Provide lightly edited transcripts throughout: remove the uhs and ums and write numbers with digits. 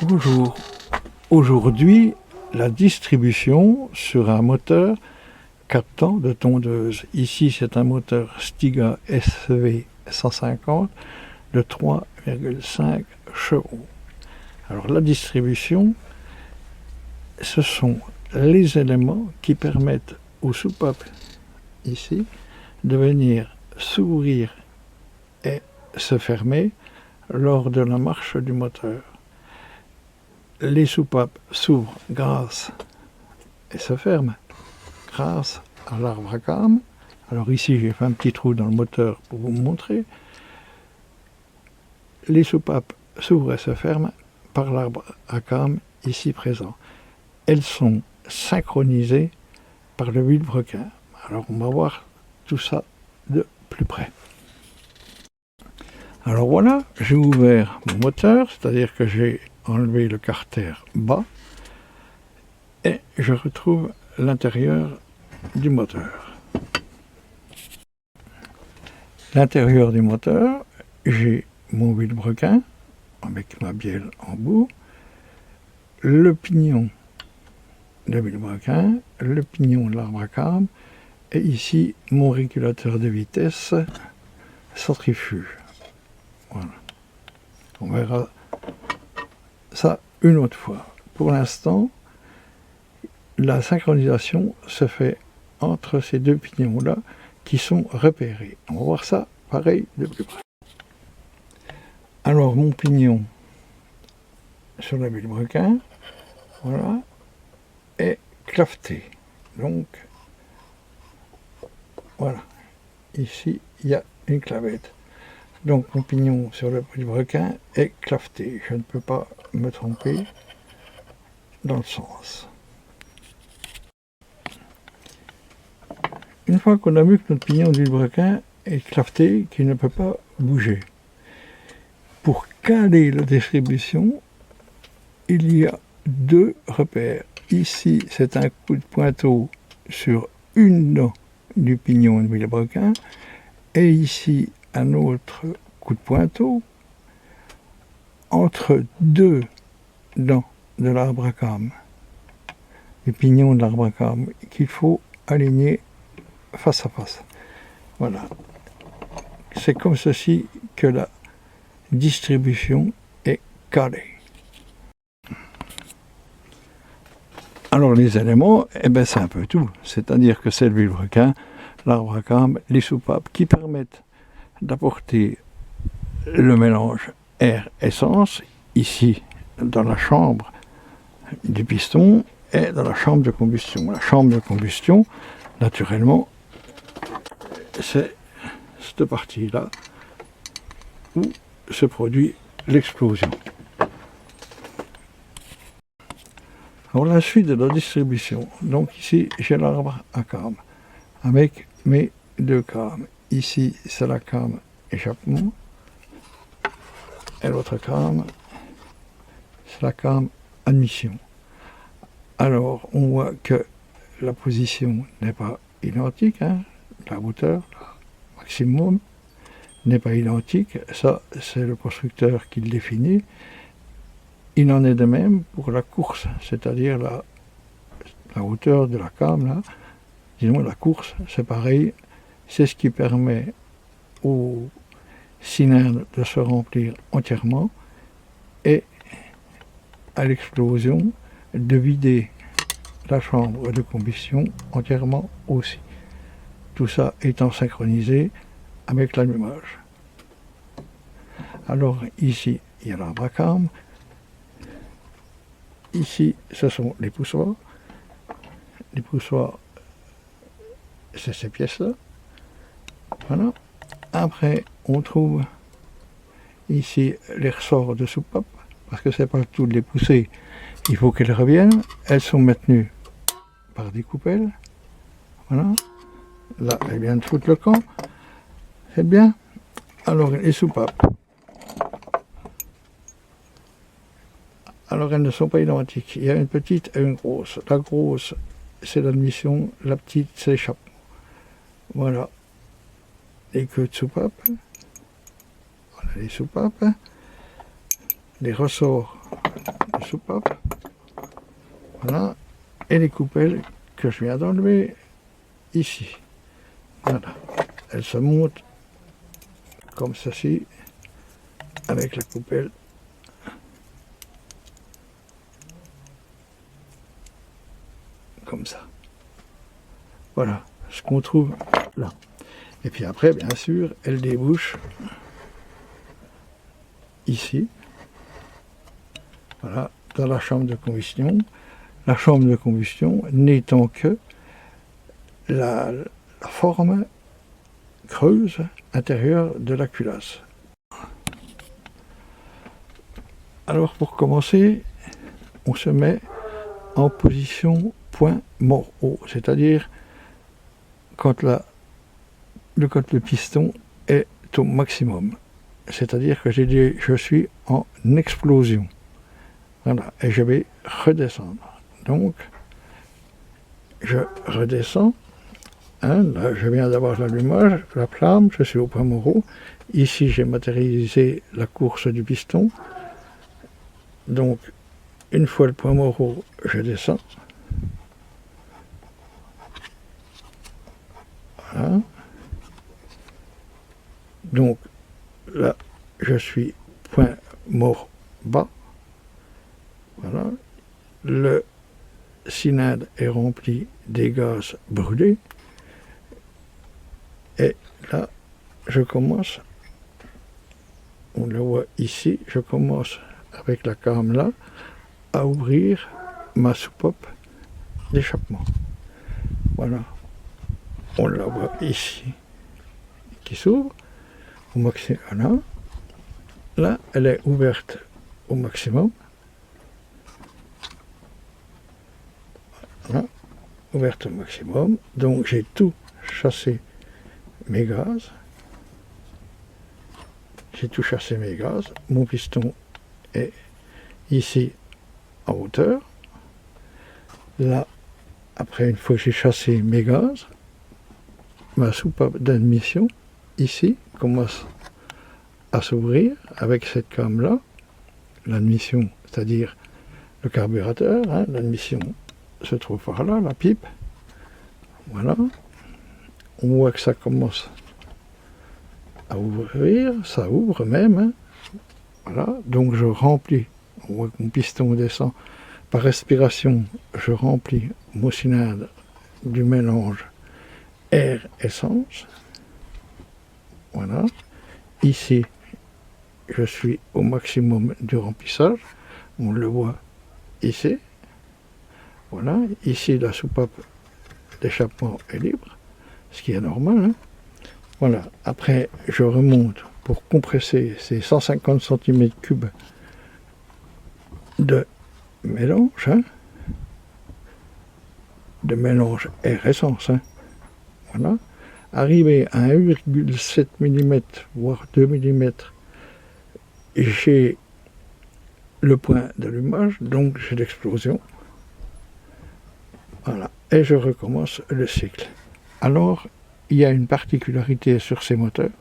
Bonjour. Aujourd'hui, la distribution sur un moteur 4 temps de tondeuse. Ici, c'est un moteur Stiga SV 150 de 3,5 chevaux. Alors, la distribution, ce sont les éléments qui permettent aux soupapes ici de venir s'ouvrir et se fermer lors de la marche du moteur. Les soupapes s'ouvrent grâce et se ferment grâce à l'arbre à cames. Alors ici, j'ai fait un petit trou dans le moteur pour vous montrer. Les soupapes s'ouvrent et se ferment par l'arbre à cames ici présent. Elles sont synchronisées par le vilebrequin. Alors on va voir tout ça de plus près. Alors voilà, j'ai ouvert mon moteur, c'est-à-dire que j'ai enlevé le carter bas et je retrouve l'intérieur du moteur. L'intérieur du moteur, j'ai mon vilebrequin avec ma bielle en bout, le pignon de vilebrequin, le pignon de l'arbre à cames et ici mon régulateur de vitesse centrifuge. Voilà. On verra ça une autre fois. Pour l'instant, la synchronisation se fait entre ces deux pignons-là qui sont repérés. On va voir ça pareil de plus près. Alors mon pignon sur le vilebrequin, voilà, est claveté. Donc voilà, ici il y a une clavette. Donc mon pignon sur le vilebrequin est claveté. Je ne peux pas me tromper dans le sens. Une fois qu'on a vu que notre pignon de vilebrequin est claveté, qu'il ne peut pas bouger, pour caler la distribution, il y a deux repères. Ici, c'est un coup de pointeau sur une dent du pignon de vilebrequin, et ici, un autre coup de pointeau entre deux dents de l'arbre à cames, du pignon de l'arbre à cames, qu'il faut aligner face à face. Voilà. C'est comme ceci que la distribution est calée. Alors les éléments, eh ben, c'est un peu tout. C'est-à-dire que c'est le vilebrequin, l'arbre à cames, les soupapes qui permettent d'apporter le mélange air-essence, ici dans la chambre du piston et dans la chambre de combustion. La chambre de combustion, naturellement, c'est cette partie-là où se produit l'explosion. Alors la suite de la distribution, donc ici j'ai l'arbre à cames avec mes deux cames. Ici c'est la came échappement et l'autre came c'est la came admission. Alors on voit que la position n'est pas identique, hein, la hauteur maximum n'est pas identique, ça c'est le constructeur qui le définit. Il en est de même pour la course, c'est-à-dire la hauteur de la came, là, disons la course, c'est pareil, c'est ce qui permet au cylindre de se remplir entièrement et à l'explosion de vider la chambre de combustion entièrement aussi. Tout ça étant synchronisé avec l'allumage. Alors ici, il y a l'arbre à cames. Ici, ce sont les poussoirs. Les poussoirs, c'est ces pièces-là. Voilà. Après, on trouve ici les ressorts de soupape, parce que c'est pas tout de les pousser. Il faut qu'elles reviennent. Elles sont maintenues par des coupelles. Voilà. Là, elles viennent de foutre le camp. C'est bien. Alors, les soupapes. Alors, elles ne sont pas identiques. Il y a une petite et une grosse. La grosse, c'est l'admission. La petite, c'est l'échappement. Voilà. Les queues de soupape. Voilà les soupapes. Les ressorts soupape. Voilà. Et les coupelles que je viens d'enlever ici. Voilà. Elles se montent comme ceci avec la coupelle. Comme ça. Voilà ce qu'on trouve là. Et puis après, bien sûr, elle débouche ici. Voilà, dans la chambre de combustion. La chambre de combustion n'étant que la forme creuse intérieure de la culasse. Alors pour commencer, on se met en position point mort haut, c'est-à-dire quand le piston est au maximum. C'est-à-dire que je suis en explosion. Voilà, et je vais redescendre. Donc, je redescends. Hein, là, je viens d'avoir l'allumage, la flamme, je suis au point mort haut. Ici, j'ai matérialisé la course du piston. Donc, une fois le point mort haut, je descends. Voilà. Donc, là, je suis point mort bas. Voilà. Le cylindre est rempli des gaz brûlés. Et là, je commence, on le voit ici, je commence avec la came là, à ouvrir ma soupape d'échappement. Voilà. On la voit ici, qui s'ouvre au maximum. Voilà. Là, elle est ouverte au maximum. Voilà. Ouverte au maximum. Donc j'ai tout chassé mes gaz. J'ai tout chassé mes gaz. Mon piston est ici en hauteur. Là, après, une fois que j'ai chassé mes gaz, ma soupape d'admission, ici, commence à s'ouvrir avec cette came-là. L'admission, c'est-à-dire le carburateur, hein, l'admission se trouve par là, la pipe. Voilà. On voit que ça commence à ouvrir, ça ouvre même. Hein. Voilà. Donc je remplis, on voit que mon piston descend. Par respiration, je remplis mon cylindre du mélange air-essence. Voilà. Ici, je suis au maximum du remplissage. On le voit ici. Voilà. Ici, la soupape d'échappement est libre, ce qui est normal. Hein. Voilà. Après, je remonte pour compresser ces 150 cm3 de mélange, hein, de mélange air-essence. Hein. Voilà. Arrivé à 1,7 mm, voire 2 mm, j'ai le point d'allumage, donc j'ai l'explosion. Voilà. Et je recommence le cycle. Alors, il y a une particularité sur ces moteurs,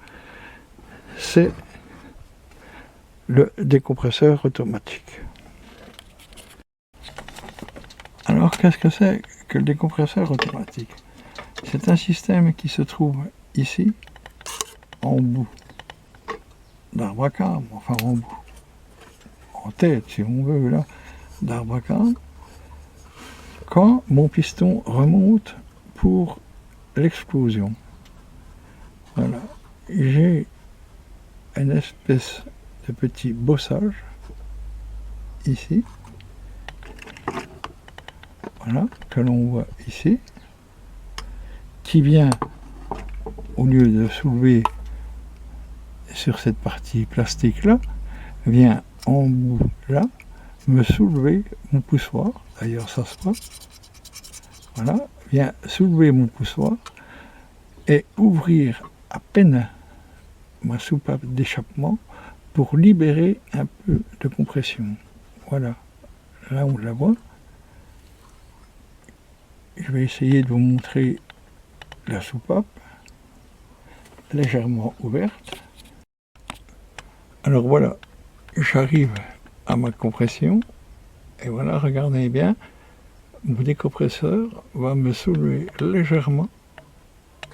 c'est le décompresseur automatique. Alors, qu'est-ce que c'est que le décompresseur automatique? C'est un système qui se trouve ici, en bout d'arbre à came, enfin en bout, en tête si on veut, là, d'arbre à came, quand mon piston remonte pour l'explosion. Voilà, j'ai une espèce de petit bossage ici, voilà, que l'on voit ici, qui vient, au lieu de soulever sur cette partie plastique là, vient en bout là, me soulever mon poussoir, d'ailleurs ça se voit, voilà, vient soulever mon poussoir et ouvrir à peine ma soupape d'échappement pour libérer un peu de compression. Voilà, là on la voit. Je vais essayer de vous montrer la soupape légèrement ouverte. Alors voilà, j'arrive à ma compression. Et voilà, regardez bien, mon décompresseur va me soulever légèrement.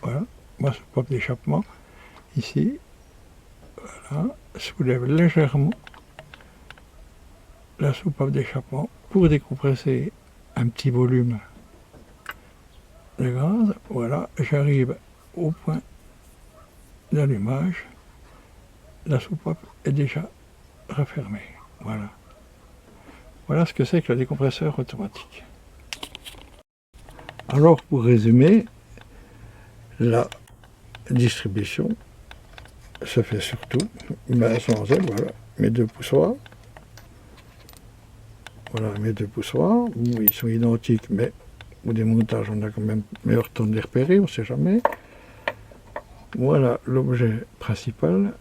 Voilà, ma soupape d'échappement, ici, voilà, soulève légèrement la soupape d'échappement pour décompresser un petit volume de gaz. Voilà, j'arrive au point d'allumage, la soupape est déjà refermée. Voilà. Voilà ce que c'est que le décompresseur automatique. Alors, pour résumer, la distribution se fait surtout, mais sans elle, voilà, mes deux poussoirs. Voilà, mes deux poussoirs, ils sont identiques, mais au démontage, on a quand même meilleur temps de les repérer, on ne sait jamais. Voilà l'objet principal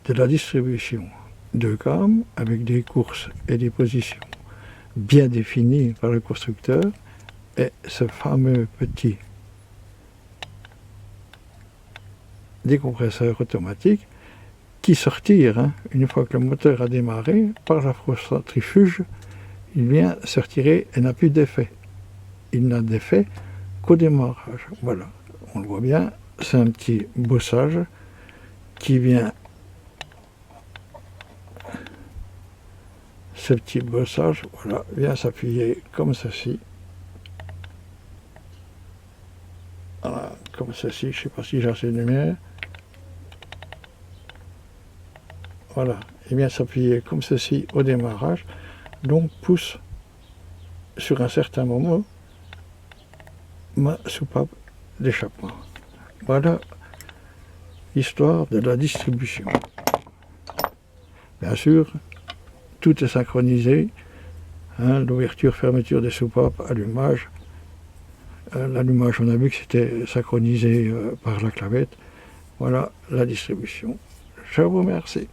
de la distribution de gamme avec des courses et des positions bien définies par le constructeur et ce fameux petit décompresseur automatique qui sortir, une fois que le moteur a démarré, par la centrifuge, il vient se retirer et n'a plus d'effet. Il n'a d'effet qu'au démarrage. Voilà, on le voit bien, c'est un petit bossage qui vient. Ce petit bossage, voilà, vient s'appuyer comme ceci. Voilà, comme ceci, je ne sais pas si j'ai assez de lumière. Voilà, il vient s'appuyer comme ceci au démarrage, donc pousse sur un certain moment ma soupape d'échappement. Voilà l'histoire de la distribution. Bien sûr, tout est synchronisé, l'ouverture, fermeture des soupapes, allumage. L'allumage, on a vu que c'était synchronisé par la clavette. Voilà la distribution. Je vous remercie.